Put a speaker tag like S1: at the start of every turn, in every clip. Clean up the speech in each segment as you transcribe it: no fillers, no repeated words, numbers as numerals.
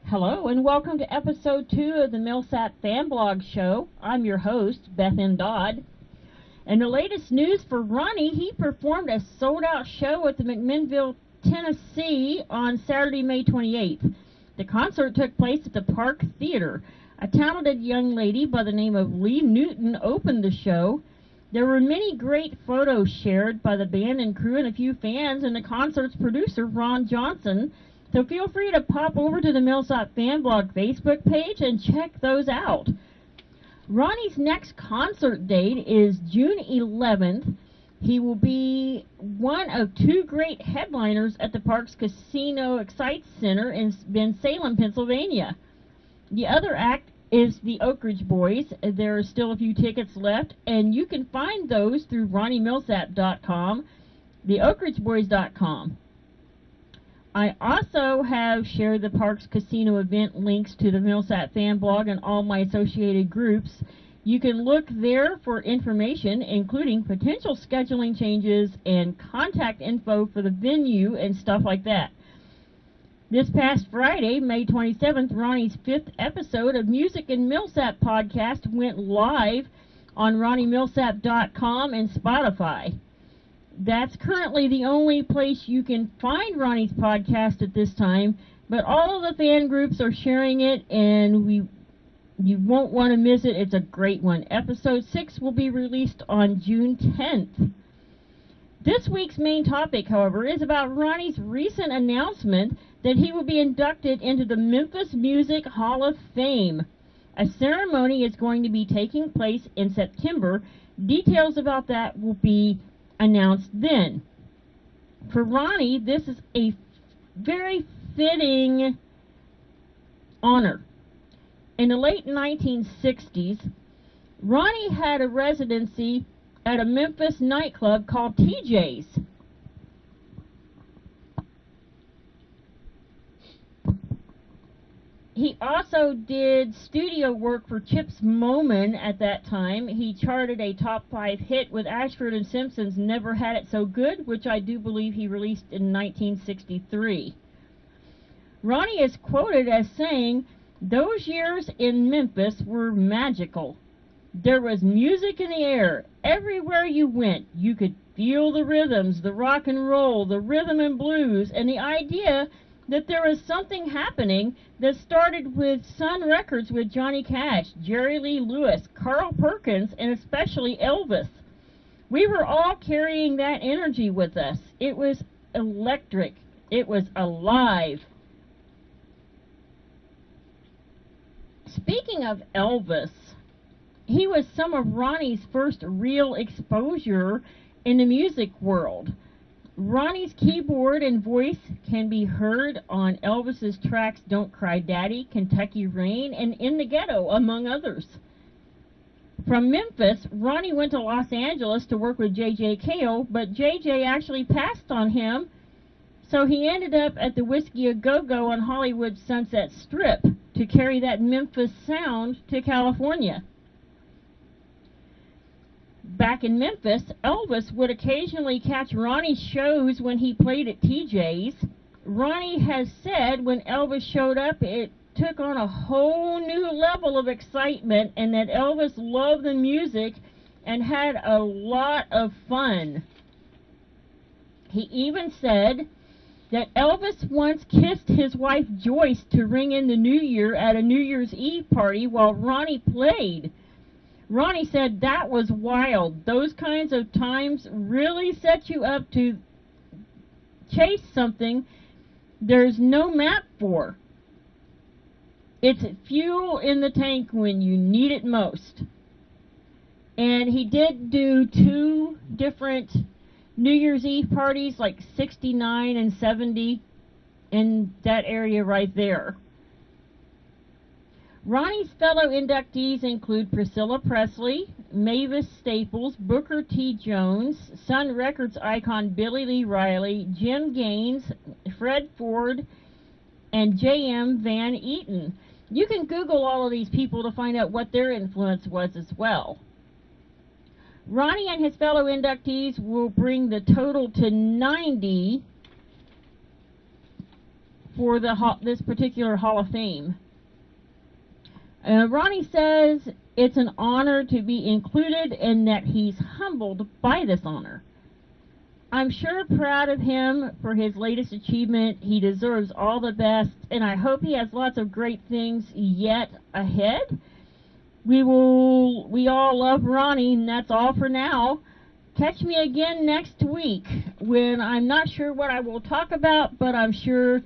S1: Hello and welcome to episode 2 of the Milsap Fan Blog Show. I'm your host, Beth M. Dodd. And the latest news for Ronnie, he performed a sold-out show at the McMinnville, Tennessee on Saturday, May 28th. The concert took place at the Park Theater. A talented young lady by the name of Lee Newton opened the show. There were many great photos shared by the band and crew and a few fans and the concert's producer, Ron Johnson. So feel free to pop over to the Milsap Fan Blog Facebook page and check those out. Ronnie's next concert date is June 11th. He will be one of 2 great headliners at the Park's Casino Excite Center in Salem, Pennsylvania. The other act is the Oak Ridge Boys. There are still a few tickets left, and you can find those through RonnieMilsap.com, theoakridgeboys.com. I also have shared the Parks Casino event links to the Milsap Fan Blog and all my associated groups. You can look there for information, including potential scheduling changes and contact info for the venue and stuff like that. This past Friday, May 27th, Ronnie's 5th episode of Music and Milsap podcast went live on RonnieMilsap.com and Spotify. That's currently the only place you can find Ronnie's podcast at this time, but all of the fan groups are sharing it, and you won't want to miss it. It's a great one. Episode 6 will be released on June 10th. This week's main topic, however, is about Ronnie's recent announcement that he will be inducted into the Memphis Music Hall of Fame. A ceremony is going to be taking place in September. Details about that will be announced then. For Ronnie, this is a very fitting honor. In the late 1960s, Ronnie had a residency at a Memphis nightclub called TJ's. He also did studio work for Chips Moman at that time. He charted a top 5 hit with Ashford and Simpson's Never Had It So Good, which I do believe he released in 1963. Ronnie is quoted as saying, "Those years in Memphis were magical. There was music in the air. Everywhere you went, you could feel the rhythms, the rock and roll, the rhythm and blues, and the idea that there was something happening that started with Sun Records with Johnny Cash, Jerry Lee Lewis, Carl Perkins, and especially Elvis. We were all carrying that energy with us. It was electric. It was alive." Speaking of Elvis, he was some of Ronnie's first real exposure in the music world. Ronnie's keyboard and voice can be heard on Elvis's tracks Don't Cry Daddy, Kentucky Rain, and In the Ghetto, among others. From Memphis, Ronnie went to Los Angeles to work with J.J. Cale, but J.J. actually passed on him, so he ended up at the Whiskey A Go-Go on Hollywood's Sunset Strip to carry that Memphis sound to California. Back in Memphis, Elvis would occasionally catch Ronnie's shows when he played at TJ's. Ronnie has said when Elvis showed up, it took on a whole new level of excitement, and that Elvis loved the music and had a lot of fun. He even said that Elvis once kissed his wife Joyce to ring in the New Year at a New Year's Eve party while Ronnie played. Ronnie said that was wild. Those kinds of times really set you up to chase something there's no map for. It's fuel in the tank when you need it most. And he did do 2 different New Year's Eve parties, like 69 and 70, in that area right there. Ronnie's fellow inductees include Priscilla Presley, Mavis Staples, Booker T. Jones, Sun Records icon Billy Lee Riley, Jim Gaines, Fred Ford, and J.M. Van Eaton. You can Google all of these people to find out what their influence was as well. Ronnie and his fellow inductees will bring the total to 90 for this particular Hall of Fame. Ronnie says it's an honor to be included and that he's humbled by this honor. I'm sure proud of him for his latest achievement. He deserves all the best, and I hope he has lots of great things yet ahead. We all love Ronnie, and that's all for now. Catch me again next week when I'm not sure what I will talk about, but I'm sure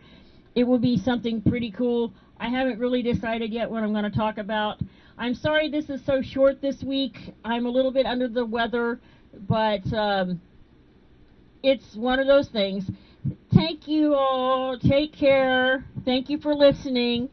S1: it will be something pretty cool. I haven't really decided yet what I'm going to talk about. I'm sorry this is so short this week. I'm a little bit under the weather, but it's one of those things. Thank you all. Take care. Thank you for listening.